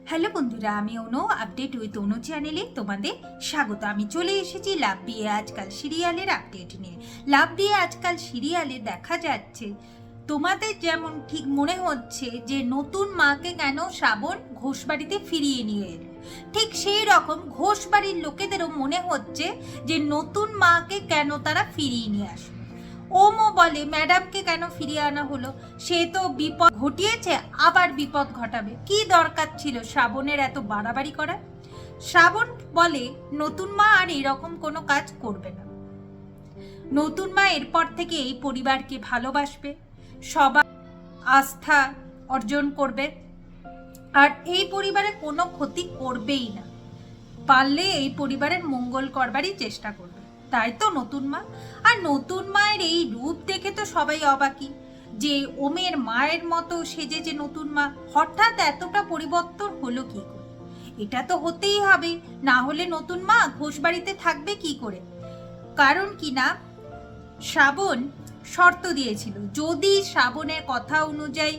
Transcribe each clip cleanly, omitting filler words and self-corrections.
Hello বন্ধুরা, আমি অনু update with অনু চ্যানেলে তোমাদের স্বাগত। আমি চলে এসেছি লাভ দিয়ে আজকাল সিরিয়ালের আপডেট নিয়ে। লাভ দিয়ে আজকাল সিরিয়ালে দেখা যাচ্ছে তোমাদের যেমন ঠিক মনে হচ্ছে যে নতুন মাকে কেন শ্রাবণ ঘোষবাড়িতে ফিরিয়ে নিয়ে এলো, ঠিক সেই রকম ঘোষবাড়ির লোকেদেরও মনে হচ্ছে যে নতুন মাকে কেন তারা ফিরিয়ে নিয়ে আসলো। ওমও বলে ম্যাডামকে কেন ফিরিয়ে আনা হলো, সে তো বিপদ ঘটিয়েছে, আবার বিপদ ঘটাবে, কি দরকার ছিল শ্রাবণের এত বাড়াবাড়ি করা। শ্রাবণ বলে নতুন মা আর এরকম কোনো কাজ করবে না, নতুন মা এরপর থেকে এই পরিবারকে ভালোবাসবে, সবার আস্থা অর্জন করবে, আর এই পরিবারে কোনো ক্ষতি করবেই না, পারলে এই পরিবারের মঙ্গল করবারই চেষ্টা করবে। তাই তো নতুন মা। আর নতুন মায়ের এই রূপ দেখে তো সবাই অবাকি যে ওমের মায়ের মতো সেজেছে নতুন মা, হঠাৎ এতটা পরিবর্তন হলো কি করে? এটা তো হতেই হবে, না হলে নতুন মা ঘোষবাড়িতে থাকবে কি করে? কারণ কি না, শ্রাবণ শর্ত দিয়েছিল যদি শ্রাবণের কথা অনুযায়ী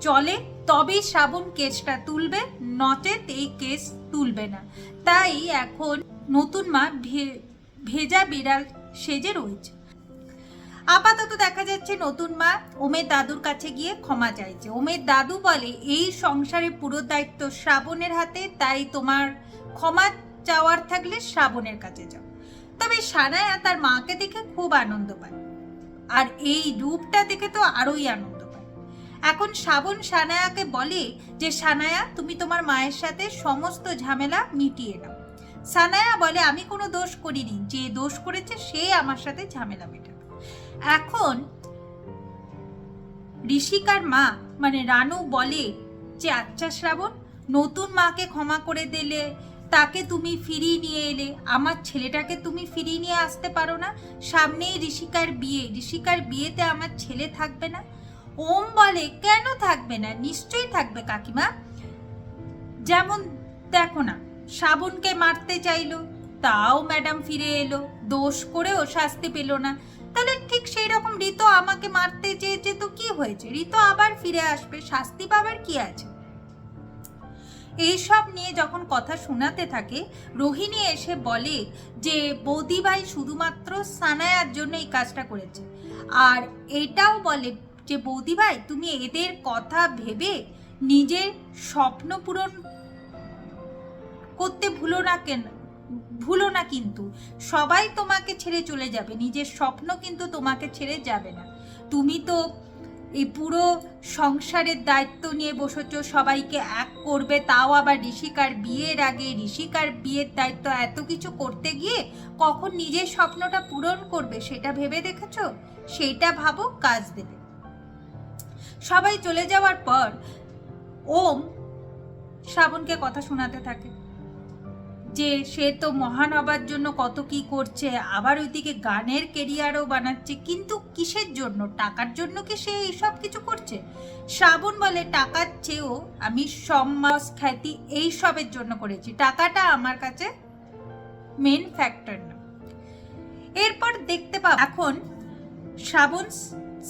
চলে তবেই শ্রাবণ কেসটা তুলবে, নচেত এই কেস তুলবে না। তাই এখন নতুন মা ভেজা বিড়াল সেজে রয়েছে। আপাতত দেখা যাচ্ছে নতুন মা ওমের দাদুর কাছে গিয়ে ক্ষমা চাইছে। ওমের দাদু বলে এই সংসারে পুরো দায়িত্ব শ্রাবণের হাতে, তাই তোমার ক্ষমা চাওয়ার থাকলে শ্রাবণের কাছে যাও। তবে সানায়া তার মাকে দেখে খুব আনন্দ পায়, আর এই রূপটা দেখে তো আরোই আনন্দ পায়। এখন শ্রাবণ সানায়াকে বলে যে সানায়া তুমি তোমার মায়ের সাথে সমস্ত ঝামেলা মিটিয়ে নাও। সানায়া বলে আমি কোনো দোষ করিনি, যে দোষ করেছে সে আমার সাথে ঝামেলা মেটাবে। এখন ঋষিকার মা মানে রানু বলে যে আচ্ছা শ্রাবণ, নতুন মাকে ক্ষমা করে দিলে, তাকে তুমি ফিরিয়ে নিয়ে এলে, আমার ছেলেটাকে তুমি ফিরিয়ে নিয়ে আসতে পারো না? সামনেই ঋষিকার বিয়ে, ঋষিকার বিয়েতে আমার ছেলে থাকবে না? ওম বলে কেন থাকবে না, নিশ্চয়ই থাকবে কাকিমা। যেমন দেখো না, শ্রাবণকে মারতে চাইলো, তাও ম্যাডাম ফিরে এলো, দোষ করেও শাস্তি পেল না। তাহলে ঠিক সেই রকম ঋতু আমাকে মারতে চেয়েছে তো কি হয়েছে, ঋতু আবার ফিরে আসবে, শাস্তি পাবার কি আছে? এইসব নিয়ে যখন কথা শোনাতে থাকে, রোহিণী এসে বলে যে বৌদি ভাই শুধুমাত্র সানায়ার জন্য এই কাজটা করেছে, আর এটাও বলে যে বৌদি ভাই তুমি এদের কথা ভেবে নিজের স্বপ্ন পূরণ করতে ভুলো না, কিন্তু সবাই তোমাকে ছেড়ে চলে যাবে, নিজের স্বপ্ন কিন্তু তোমাকে ছেড়ে যাবে না। তুমি তো এই পুরো সংসারের দায়িত্ব নিয়ে বসেছো, সবাইকে এক করবে, তাও আবার ঋষিকার বিয়ের আগে। ঋষিকার বিয়ের দায়িত্ব এত কিছু করতে গিয়ে কখন নিজের স্বপ্নটা পূরণ করবে সেটা ভেবে দেখেছো? সেইটা ভাবো, কাজ দেবে। সবাই চলে যাওয়ার পর ওম শ্রাবণকে কথা শোনাতে থাকে যে সে তো মহান হবার জন্য কত কি করছে, আবার ওইদিকে গানের কেরিয়ারও বানাচ্ছে, কিন্তু কিসের জন্য? টাকার জন্য কি সে এইসব কিছু করছে? শ্রাবণ বলে টাকার চেয়েও আমি সম্মান খ্যাতি এইসবের জন্য করেছি, টাকাটা আমার কাছে মেন ফ্যাক্টর না। এরপর দেখতে পাবো এখন শ্রাবণ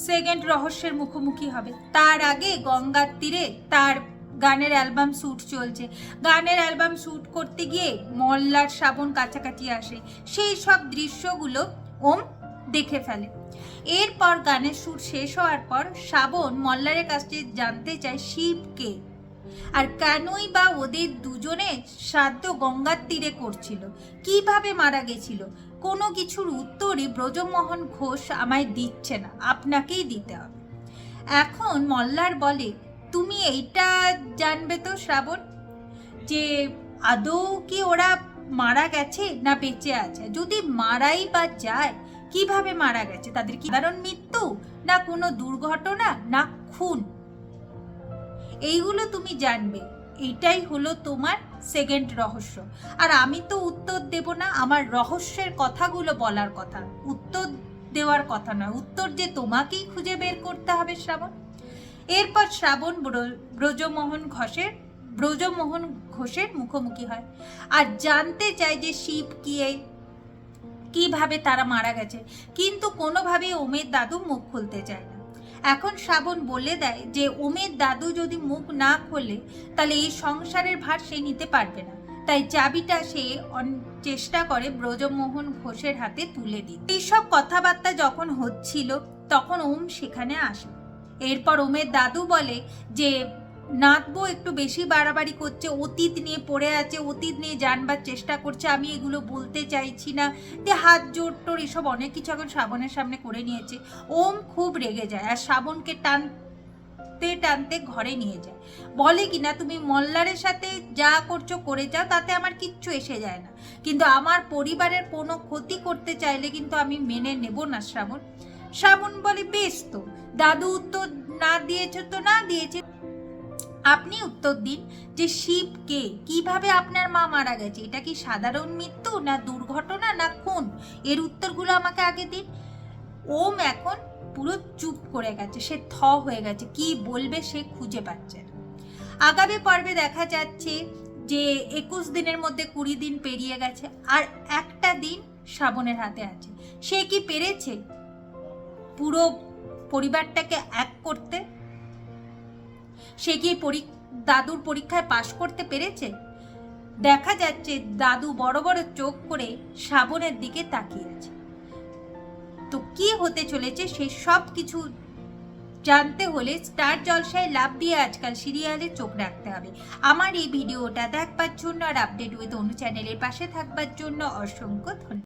সেকেন্ড রহস্যের মুখোমুখি হবে। তার আগে গঙ্গার তীরে তার গানের অ্যালবাম শ্যুট চলছে, গানের অ্যালবাম শ্যুট করতে গিয়ে মল্লার শ্রাবণ কাছাকাছি আসে, সেই সব দৃশ্যগুলো ওম দেখে ফেলে। এরপর গানের শ্যুট শেষ হওয়ার পর শ্রাবণ মল্লারের কাছে জানতে চায় শিবকে, আর কেনই বা ওদের দুজনে শ্রাদ্ধ গঙ্গার তীরে করছিল, কিভাবে মারা গেছিল, কোনো কিছুর উত্তরই ব্রজমোহন ঘোষ আমায় দিচ্ছে না, আপনাকেই দিতে হবে। এখন মল্লার বলে তুমি এইটা জানবে তো শ্রাবণ, যে আদৌ কি ওরা মারা গেছে না বেঁচে আছে? যদি মারাই বা যায়, কিভাবে মারা গেছে, তাদের কি সাধারণ মৃত্যু, না কোনো দুর্ঘটনা, না খুন? এইগুলো তুমি জানবে, এইটাই হলো তোমার সেকেন্ড রহস্য। আর আমি তো উত্তর দেব না, আমার রহস্যের কথাগুলো বলার কথা, উত্তর দেওয়ার কথা নয়, উত্তর যে তোমাকেই খুঁজে বের করতে হবে শ্রাবণ। এরপর শ্রাবণ ব্রজমোহন ঘোষের মুখোমুখি হয় আর জানতে চায় যে শিব কিভাবে তারা মারা গেছে, কিন্তু কোনোভাবেই ওমের দাদু মুখ খুলতে চায় না। এখন শ্রাবণ বলে দেয় যে ওমের দাদু যদি মুখ না খোলে তাহলে এই সংসারের ভার সে নিতে পারবে না, তাই চাবিটা সে চেষ্টা করে ব্রজমোহন ঘোষের হাতে তুলে দিতে। এইসব কথাবার্তা যখন হচ্ছিল তখন ওম সেখানে আসে। এরপর ওমের দাদু বলে যে নাতবো একটু বেশি বাড়াবাড়ি করছে, অতীত নিয়ে পড়ে আছে, অতীত নিয়ে জানবার চেষ্টা করছে, আমি এগুলো বলতে চাইছি না, যে হাত জোর টোর এসব অনেক কিছু এখন শ্রাবণের সামনে করে নিয়েছে। ওম খুব রেগে যায় আর শ্রাবণকে টানতে টানতে ঘরে নিয়ে যায়। বলে কিনা তুমি মল্লারের সাথে যা করছো করে যাও, তাতে আমার কিচ্ছু এসে যায় না, কিন্তু আমার পরিবারের কোনো ক্ষতি করতে চাইলে কিন্তু আমি মেনে নেব না শ্রাবণ। শ্রাবণ বলে বেশ, তো দাদু উত্তর না দিয়েছে তো না দিয়েছে, আপনি উত্তর দিন যে শিবকে কিভাবে আপনার মা মারা গেছে, এটা কি সাধারণ মৃত্যু না দুর্ঘটনা না খুন, এর উত্তরগুলো আমাকে আগে দিন। ওম এখন পুরো চুপ করে গেছে, সে থ হয়ে গেছে, কি বলবে সে খুঁজে পাচ্ছে না। আগামী পর্বে দেখা যাচ্ছে যে 21 দিনের মধ্যে 20 দিন পেরিয়ে গেছে আর একটা দিন শ্রাবণের হাতে আছে। সে কি পেরেছে পুরো পরিবারটাকে এক করতে? সে কি দাদুর পরীক্ষায় পাশ করতে পেরেছে? দেখা যাচ্ছে দাদু বড় বড় চোখ করে শ্রাবণের দিকে তাকিয়ে আছে। তো কি হতে চলেছে সেই সব কিছু জানতে হলে স্টার জলসায় লাভ দিয়ে আজকাল সিরিয়ালে চোখ রাখতে হবে। আমার এই ভিডিওটা দেখবার জন্য আর আপডেট উইথ অনু চ্যানেলের পাশে থাকবার জন্য অসংখ্য ধন্যবাদ।